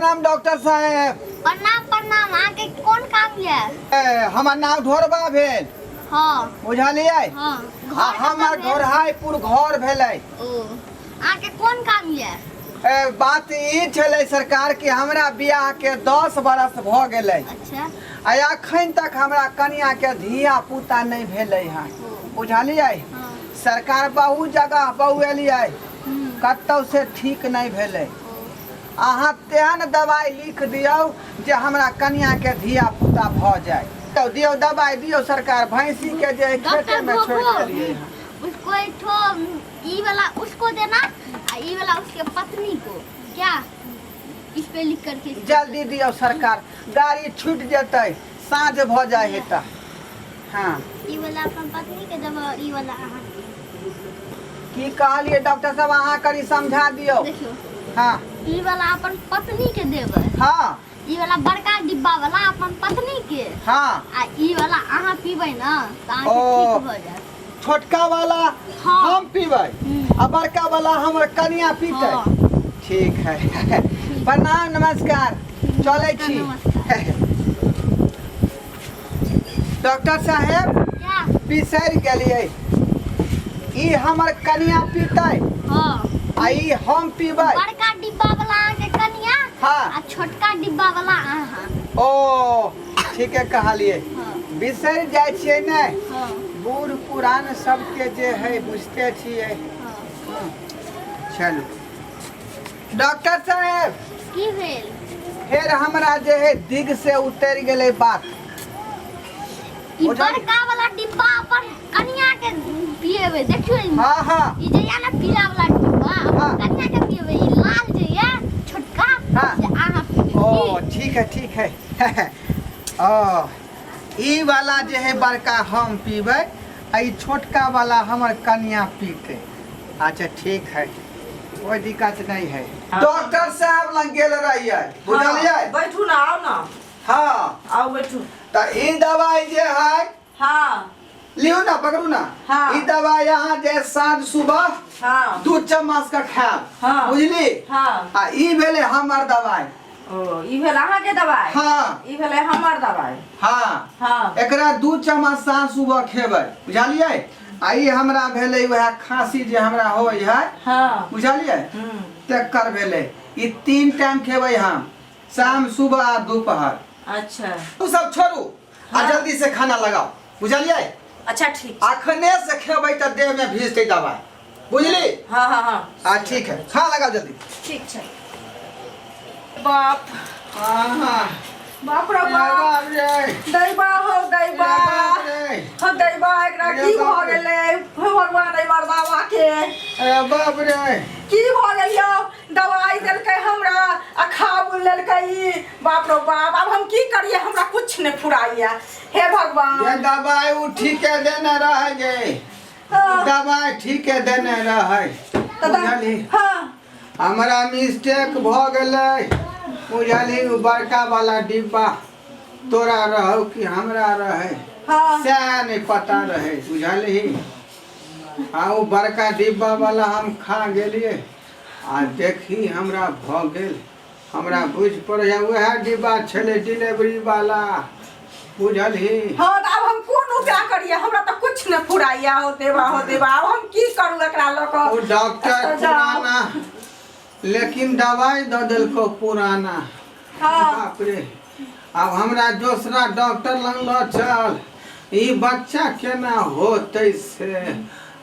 प्रणाम डॉक्टर साहेब। प्रणाम प्रणाम। आके कौन काम ये? हमार नाम ढोरबा भेल। हाँ बुझलिए? हाँ हमार ढोरहाईपुर घर भेलै। ओ आके कौन काम ये? बात ई छलै सरकार कि हमरा बियाह के 10 बरस भ गेलै। अच्छा आ अखन तक हमरा कन्या के धिया पुता नहीं भेलै हँ। बुझलिए? हाँ सरकार बहुत जगह बउएलिए, कतौ से ठीक नहीं भेलै। अहाँ तेहन दवाई लिख दियो जे हमरा कन्या के धिया पुता भ जाए। तो दियो दवाई दियो सरकार। भैंसी के जे खेते में छोड़ देलिए उसको एक ठो ई वाला उसको देना, ई वाला उसके पत्नी को। क्या इस पे लिख करके जल्दी दियो सरकार, गाड़ी छूट जेतै, साँझ भ जाए है त। हाँ ई वाला अपन पत्नी के देबो, ई वाला अहाँ की कहलिए डॉक्टर साहब, अहाँ करी समझा दियो। देखियो। हाँ ई वाला अपन पत्नी के देबे। हाँ ई वाला बड़का डिब्बा वाला अपन पत्नी के। हाँ आ ई वाला अहाँ पीबै ना त अहाँ ओ। ठीक भ जाएत। छोटका वाला हाँ। हम पीबै आ बड़का वाला हमर कन्या पीतै। हाँ। ठीक है। प्रणाम नमस्कार, चलै छी। नमस्कार। डॉक्टर साहेब क्या? बिसरि गेलिए, ई हमर कन्या पीतै हाँ आ ई हम पीबै। बड़का डिब्बा वाला अहाँ के कन्या हाँ आ छोटका डिब्बा वाला अहाँ। ओ ठीक है कहलिए। हाँ बिसरि जाइ छियै ने, हाँ बूढ़ पुरान सबके जे है बुझते छियै। हाँ। चलू डॉक्टर साहेब, की भेल? फिर हमरा जे है दिग से उतर गेलै बात। ई हो जाए। बड़का वाला डिब्बा अपन कन्या के पिएबे। देखियो ई हाँ हाँ ई जे या ना पीला वाला डिब्बा हाँ। अपन कन्या के पिएबे। ई लाल जे या छोटका हाँ। से अहाँ पीबे। ओ ठीक है ठीक है। ओ ई वाला जे है बड़का हम पीबै आ ई छोटका वाला हमर कन्या पीते। अच्छा ठीक है, कोई दिक्कत नहीं है। डॉक्टर साहब लग गेल रहिए, बुझलिए? बैठू ना, आओ ना, हाँ आओ बैठू। तो ई दवाई जे है हाँ लियो ना, पकड़ू ना। हाँ। ई दवाई यहाँ जे साँझ सुबह हाँ 2 चम्मच का खाएब। हाँ। बुझली? हाँ। आ ई भेले हमर दवाई। ओ ई भेल अहाँ के दवाई। हाँ ई भेल हमर दवाई। हाँ हाँ एकरा 2 चम्मच साँझ सुबह खेबै। बुझलिए? आ ई हमरा भेलै वह खांसी जे हमरा होय है। हाँ बुझलिए? तेकर भेलै। ई 3 टाइम खेबै हम, शाम सुबह आ दोपहर। अच्छा तू सब छोड़ू आ हाँ। जल्दी से खाना लगाओ। बुझलिए? अच्छा ठीक। अखने से खेबै त देह में भीजतै दवाई। बुझली? हाँ हाँ हाँ ठीक है, खा लगाओ जल्दी। ठीक छै। बाप हाँ बाप रे बाप, दैबा हो दैबा हो दैबा, एकरा की भ गेलै भगवान ए मरदावा के? बाप रे, की भ गेल यौ? दवाई देलकै हमरा आ खा लेलकै ई। बाप रे बाप, अब हम की करिए? हमरा कुछ नहीं फुराइया। हे भगवान। ये दवाई उ ठीके देने रहे गे। हाँ। दवाई ठीके देने रहे। बुझली? हाँ हमरा मिस्टेक भ गेलै। बुझली? उ बड़का वाला डिब्बा तोरा रहो कि हमरा रहे हाँ से नहीं पता रहे। बुझली? हाँ उ बड़का डिब्बा वाला हम खा गेलिए आ देखी हमरा भ गेल। हमरा बुझ पड़े वह डिब्बा छले डिलीवरी वाला। बुझली? हाँ तो अब हम कौन उपाय करिए? हमरा तो कुछ नहीं फुराइया। हो देवा अब हम की करूँ एकरा लक? वो डॉक्टर पुराना, लेकिन दवाई द दिलको पुराना। हाँ बाप रे, अब हमरा दूसरा डॉक्टर लग ल चल। ई बच्चा केना होतै से?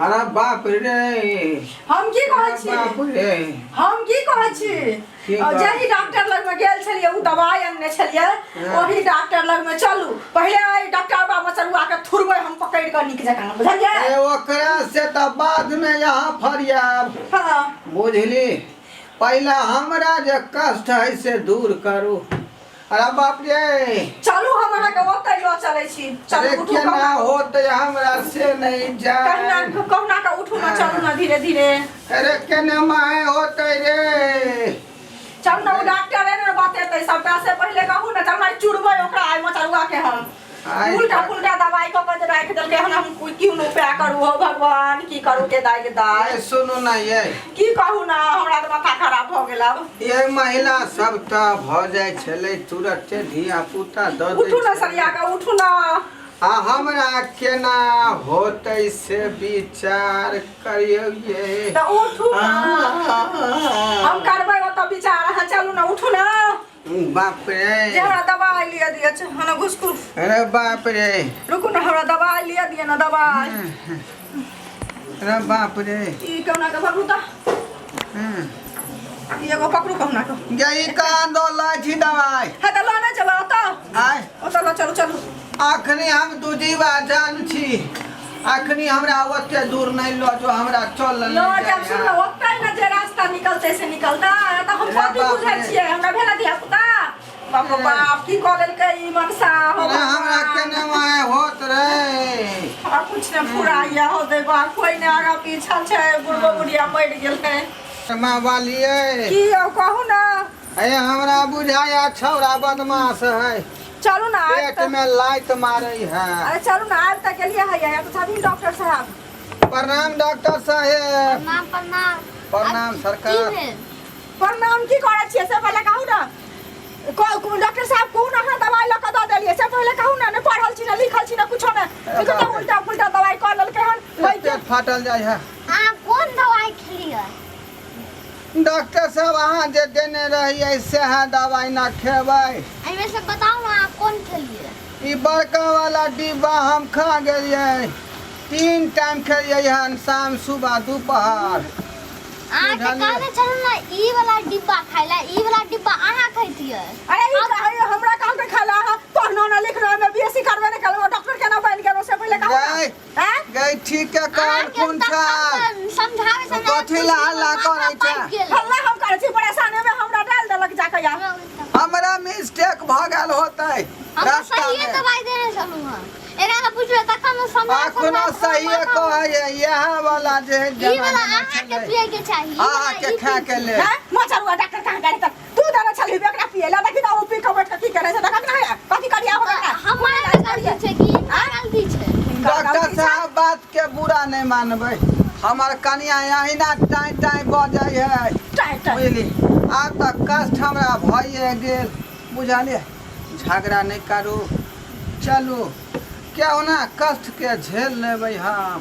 अरे बाप रे, हम की कहै छी? बाप रे। हम की कहै छी? की बात? जही डॉक्टर लग में गेल छलिए, उ दवाई अनने छलिए, हाँ। वही डॉक्टर लग में चलू। पहले आई डॉक्टर बाबा चलुआ के थुरबै हम पकड़ के नीक जकां। बुझलिए? ओकरा से त बाद में यहाँ फरियाब। हाँ बुझली? पहला हमरा जे कष्ट है से दूर करू। अरे बाप रे, चलू हमरा के ओतै ल चलै छी। अरे चलू उठू, केना होतै हमरा से नहीं जाए। कहना का उठू ना, चलू ना धीरे धीरे। अरे केना माय होतै रे। चल ना, डॉक्टर है ना बतेतै सबटा से पहले कहू ना। चल ना चुड़बै ओकरा आई मचरुआ के हम। उल्टा पुल्टा दवाई को के राख देलकै, हम क्यों न उपाय करू? हो भगवान, की करू के दाई के दाई? सुनो ना ये, की कहू ना हमरा तो माथा खराब हो गेल अब ये महिला सब त भ जाय छले तुरंत धिया पुता द दे उठू ना सरिया का उठू ना आ हमरा केना होतै से विचार करियो ये तो उठू ना हम करबै ओ तो विचार हां चलू ना उठू ना बाप रे जे हमरा दवाई लिया दिया छ हना घुसकू अरे बाप रे रुकू ना हमरा दवाई लिया दिया ना दवाई अरे बाप रे ई कौना के पकड़ू ता ई एगो पकड़ू कौना को गई का दो लाठी दवाई है त लाना चला त आय ओ त चलो चलो अखनी हम दूजीबा जान छी अखनी हमरा ओते दूर नहीं लो जो हमरा चल लो जब सुन लो ओतै ना जे रास्ता निकलते से निकलता त हम कथि बुझै छियै हमरा भेला दिया पुता बाप रे बाप की कह देलकै ई मनसा हो अरे हमरा केने माय होत रे हमरा कुछ न फुराइया हो दे बा कोई ने आगा पीछा छै बुढ़बो बुढ़िया मर गेल है मां वालिए की ओ कहू ना अरे हमरा बुझाया छौरा बदमाश है चलू ना पेट में लात मारे है अरे चलू ना आज तक के लिए है तो सभी डॉक्टर साहब प्रणाम डॉक्टर साहेब प्रणाम प्रणाम सरकार प्रणाम की करे छियै से पहले कहू ना डॉक्टर साहब को ना दवाई लगा द देलिए से पहले कहू ना ने पढ़ल छी ना लिखल छी ना कुछो ना इतना उल्टा पुल्टा दवाई कर ललके हन पेट फाटल जाय है हां कौन दवाई खेलिए डॉक्टर साहब अहाँ जे देने रहिए सह दवाई ना खेबै एमे से बताओ ना आप कौन खेलिए ई बड़का वाला डिब्बा हम खा गेलिए 3 टाइम खेलिए हन शाम सुबह दोपहर आ के कहले चलो ना ई वाला डिब्बा खाइला ई वाला डिब्बा आहा खैतिए अरे ई हमरा काम पे खाला पढ़नो ना लिखनो में बीएससी करबे ने कलवा डॉक्टर केना बन गेलो से पहले कहू हैं गई ठीक के कान खून छा समझावे कथि ला हल्ला करै छै हल्ला हम करै छी परेशानी में हमरा डाल देलक जाके या हमरा मिस्टेक भ गेल होतै हम सही दवाई देने चलू हां एकरा पूछबे तखन समय अखनो सही कहै यह वाला जे ई वाला आहा के पिए के चाहिए आहा के खा के ले मचरुआ डॉक्टर कहां गई तक तू दाना छली बेकरा पिए ला देखि त ओ पी के बैठ के की करे छै देखत ना है कथि करिया हो बेटा हमारे गलती छै कि गलती छै डॉक्टर साहब बात के बुरा नहीं मानबै हमर कनिया यही ना टाई टाई बजै है बुझली आब तक कष्ट हमरा भइए गेल बुझलिए झगड़ा नहीं करू चलू क्यों ना कष्ट के झेल लेबै हम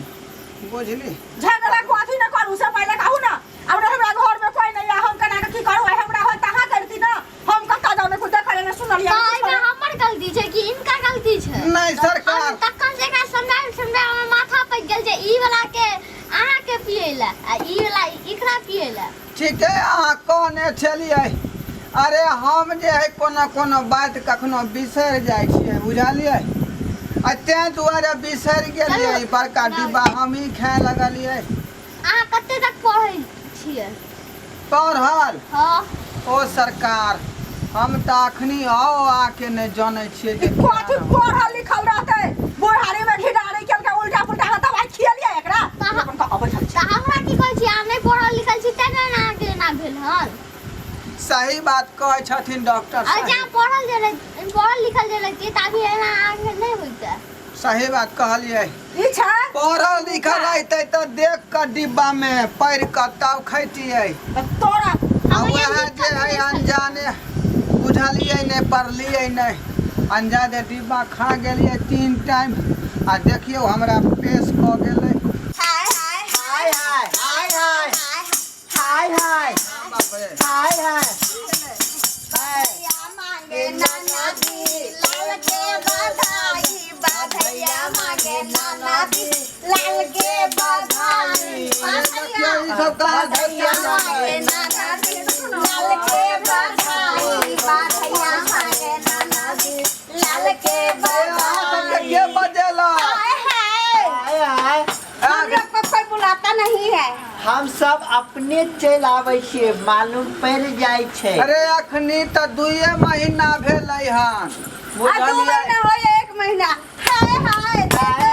बुझली झगड़ा को अथी न करू से पहले कहू ना हमरा घर में कोई नहीं है हम कना के की करू हमरा हो तहा करती ना हम कता जाने को देखले न सुनलिए तो एमे हमर गलती छै कि इनका गलती छै नहीं सरकार तखन से एकरा समझाए हमर माथा पे गेल जे ई वाला के आहा के पिएला आ ई वाला इकरा पिएला ठीक है अहाँ कहने छलिए अरे हम जे है कोनो बात कखनो बिसर जाइ छियै बुझलिए अते दुआरे बिसर गेलिए बड़का डिब्बा हम ही खाए लगलिए अहाँ कते तक पढ़ै छियै पढ़ल हां ओ सरकार हम त अखनी आके नहीं जाने छियै कि कथि पढ़ल लिखल रहते बोहारी में घिडारी केल के उल्टा पुल्टा दवाई खियलिए एकरा अपन का अबै छै हमरा की कहै छी हम नहीं पढ़ल लिखल छी तेना ना के ना भेल हन सही बात कहै छथिन डॉक्टर आ जा साहब पढ़ल लिखल जे रहती तभी एना आगे नहीं होइता सही बात कहलिए ई छै पढ़ल लिखल रहते तो देख के डिब्बा में पैर के तब खैतिए तोरा आ वह जे है अनजाने बुझलिए नहीं पढ़लिए नहीं अनजाने डिब्बा खा गेलिए 3 टाइम आ देखियो हमरा पेश क गेलै हाय हाय हाय हाय हाय हाय हाय बाप रे हाय हाय मांगे नाना दी लाल के बधाई बधैया मांगे नाना दी लाल के बधाई देखियो ई सब का बधैया मांगे नाना दी लाल के बधाई बधैया मांगे नाना दी लाल के बधाई के बजेला हाय हाय हम लोग को कोई बुलाता नहीं है हम सब अपने चल आवे छिए मालूम पड़ जाय छै अरे अखनी त 2 महीना भेलै हन आ 2 महीना होय 1 महीना हाय हाय हाय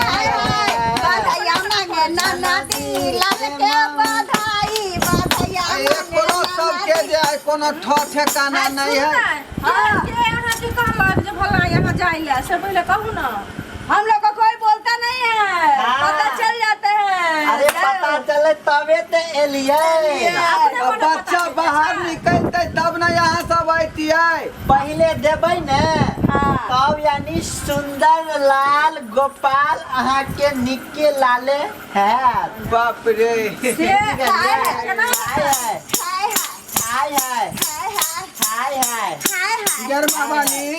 हाय बधैया मांगे नाना दी लाल के बधाई बधैया ये कोनो सबके जे है कोनो ठिकाना नहीं है हां के यहां की कहलक जे भला यहां जाइला से पहले कहू ना हम लोग को कोई बोलता नहीं है हाँ। पता चल जाता है अरे पता चले तबे तो एलिए। अपने अब मने बच्चा पता बाहर है। निकलते तब न यहाँ सब अतिये। पहले देबै ने हाँ। तब यानी सुंदर लाल गोपाल अहाँ के निके लाले है। बाप रे। से खाए है केना हाय हाय हाय हाय हाय हाय हाय हाय हाय हाय। हाय हाय गरमा वाली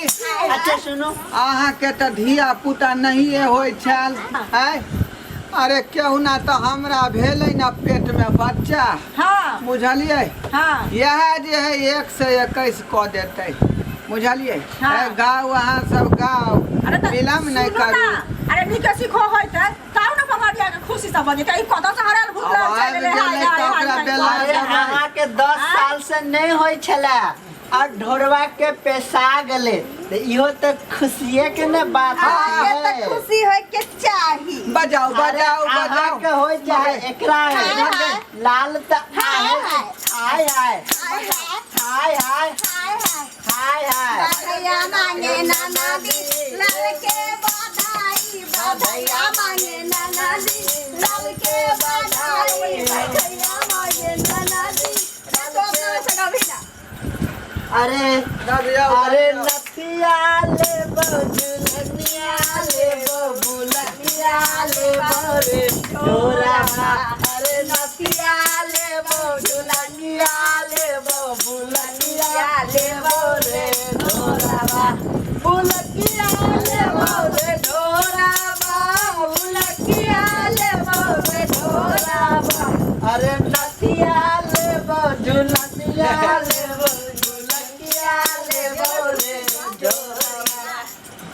अच्छा सुनो, अहाँ के तो धिया पुता नहीं होय छल है। अरे केहू ना तो हमरा भेलै ना पेट में बच्चा हाँ बुझलिए। हाँ यह जे है 1 से 21 क देते बुझलिए। हाँ। गाँव अहाँ सब गाँव अरे तो विलम्ब नहीं सुनो करू। ना, अरे निके सीखो होय त ताऊ ना पकड़िया के खुशी से बजे त ई कत से हराल भूत आवाज चले गेलै त ओकरा बेला अरे सब अहाँ के 10 साल से नहीं होय छला और ढोरवा के पेशा गेले तो इहो तो खुशिये के ने बात आगे है। तक खुशी होय के चाही। बजाओ बजाओ अहाँ बजाओ। के होय चाहे एकरा है हाय हाय। लाल त हाय हाय। हाय हाय हाय हाय हाय हाय हाय हाय हाय हाय। बधैया मांगे नाना दी लाल के बधाई बधैया मांगे नाना दी लाल के बधाई बधैया मांगे नाना दी। तो अपना से कभी ना अरे बजाओ, अरे बजाओ। नथिया ले बुलनिया ले बुलनिया ले रे ढोरा। अरे नथिया ले बुलनिया ले बुलनिया ले रे ढोरा। बुलकिया ले रे ढोरा बुलकिया ले रे ढोरा। अरे नथिया ले बुलनिया ले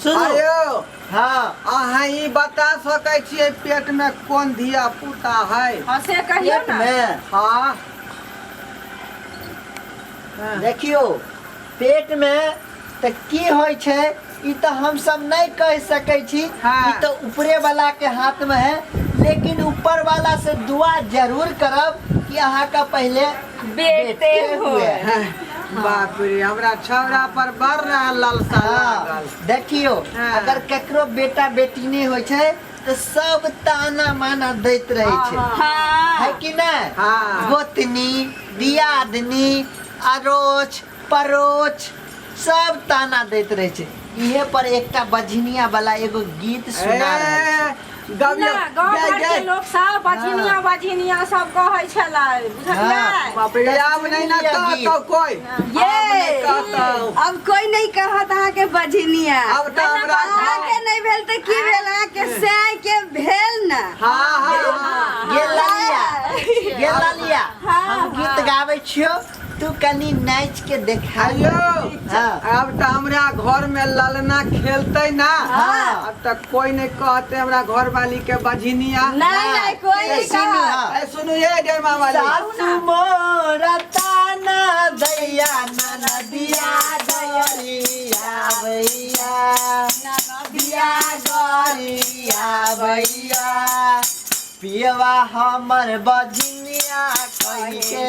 सुनो आयो हाँ अहाँ ई बता सकै छियै पेट में कोन धिया पुता है। हाँ से कहियो पेट ना में हाँ देखियो पेट में तो की होय छै ई तो हम सब नहीं कह सकै छी। हाँ। ई तो ऊपरे वाला के हाथ में है, लेकिन ऊपर वाला से दुआ जरूर करब कि अहाँ का पहले बेटे हुए। बाप रे हमरा छौरा पर बड़ रहा लालसा हाँ, लागल। देखियो हाँ। अगर केकरो बेटा बेटी नहीं होय छै तो सब ताना माना दैत रहे छै, है कि नहीं? हाँ। गोतनी दियादनी अरोच परोच सब ताना दैत रहे छै। इहे पर एकटा बझनिया वाला एगो गीत सुना रहे छै। गबियो ना गांव जय घर के जय। लोग सब बजनिया बजनिया सब कहै छलै बुझलियै। हाँ। बाप रे अब नहीं ना कहतो कोई। ये कहतो अब कोई नहीं कहत अहाँ के बजनिया। अब तो हमरा अहाँ के नहीं भेल त की भेल अहाँ के साय के भेल ना। हाँ हाँ ये लालिया हम गीत गाबै छियो, तू कनी नाच के देखा। आयो हाँ। अब तो हमरा घर में ललना खेलते ना। हाँ। अब तक कोई नहीं कहते हमरा घर वाली के बझनिया। नहीं नहीं कोई नहीं सुनू, कहत। हाँ। ए सुनु ये जय माँ वाली। सासु मोरा ताना दैया ननदिया गरिया भैया ननदिया गरिया भैया। पियवा हमर बजनिया कहि के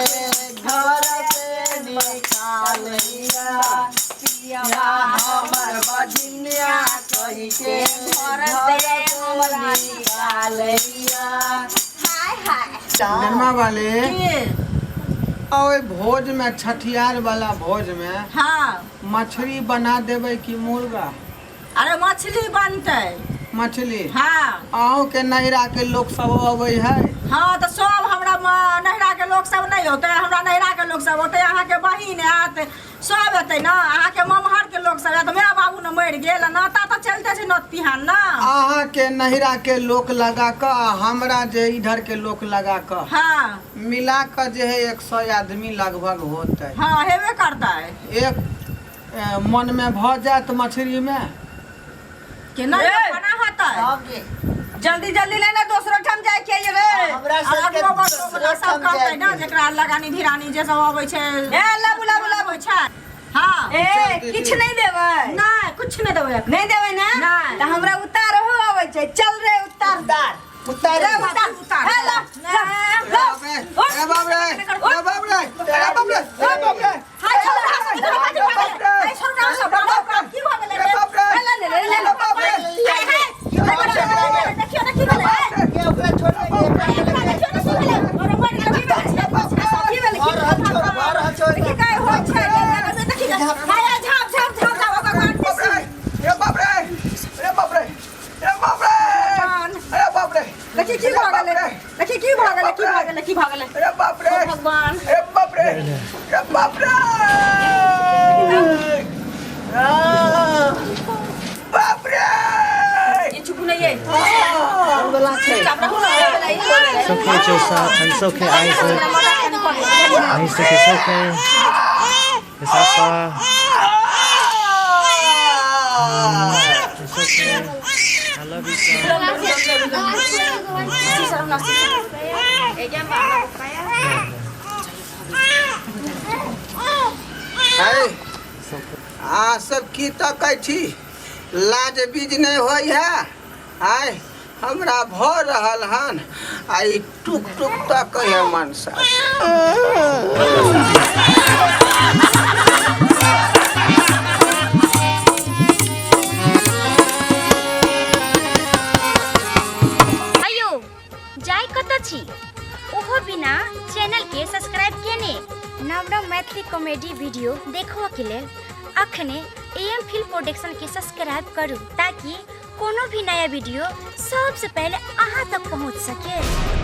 घर से निकालिया। पियवा हमर बजनिया कहि के घर से निकालिया। हाय हाय। जन्मा वाले और भोज में छठियार वाला भोज में हाँ मछली बना देवे कि मुर्गा। अरे मछली बनतै। मछली हाँ अहूँ के नैरा के लोग सब अबै है। हाँ तो सब हमरा नहिरा के लोग सब नहीं होते, हमरा नहिरा के लोग सब होते, अहाँ के बहिन आयत सब हेतै ना, अहाँ के ममहर के लोग सब आयत। मेरा बाबू ने मरि गेल, नाता तो चलते छै नोत पिहान ना। अहाँ के नैरा के लोक लगा क हमरा जे इधर के लोक लगा क हाँ मिला क जे है 100 आदमी लगभग होते। हाँ हेबे करता है एक मन में भ जात मछली में कि नहीं बना होता है। जल्दी जल्दी लेना दूसरो ठाम जाए के रे। हमरा सबके सब कहते ना जेकरा लगानी भिरानी जे सब अबै छै। ए लाबू लाबू लाबू। छै हाँ ए किछ नहीं देबै। नहीं कुछ नहीं देबै। नहीं देबै ना नहीं। त हमरा उतार हो आबै छै। चल रे उतार। उतार रे उतार उतार। हे ला बाप रे, ए बाप रे, ए बाप रे, ए बाप रे, ए बाप रे। हाय छोड़ हाय छोड़ ना सब की हो गेलै रे। ले ले ले ले बाप रे। देखियो ना की भेलै। ये ओकरा छोड़ दे, गेलै की भऽ गेलै अरे बाप रे भगवान अरे बाप रे अरे बाप रे बाप रे ये चुप नहीं है वाला छै चापड़ा हो गेलै It's okay, Joseph. It's okay, Isaac. Isaac, it's okay. It's Papa. It's okay. I love you, son. आ सब की तकै छी लाज बीज नहीं होई है आय हमरा भ रहल हन आई टुक टुक तक है मनसा अयो जाय कत छी ओहो बिना चैनल के सब्सक्राइब केने नव नव मैथिली कॉमेडी वीडियो देखो के लेल अखने एम फिल्म प्रोडक्शन के सब्सक्राइब करू ताकि कोनो भी नया वीडियो सबसे पहले अहाँ तक पहुंच सके।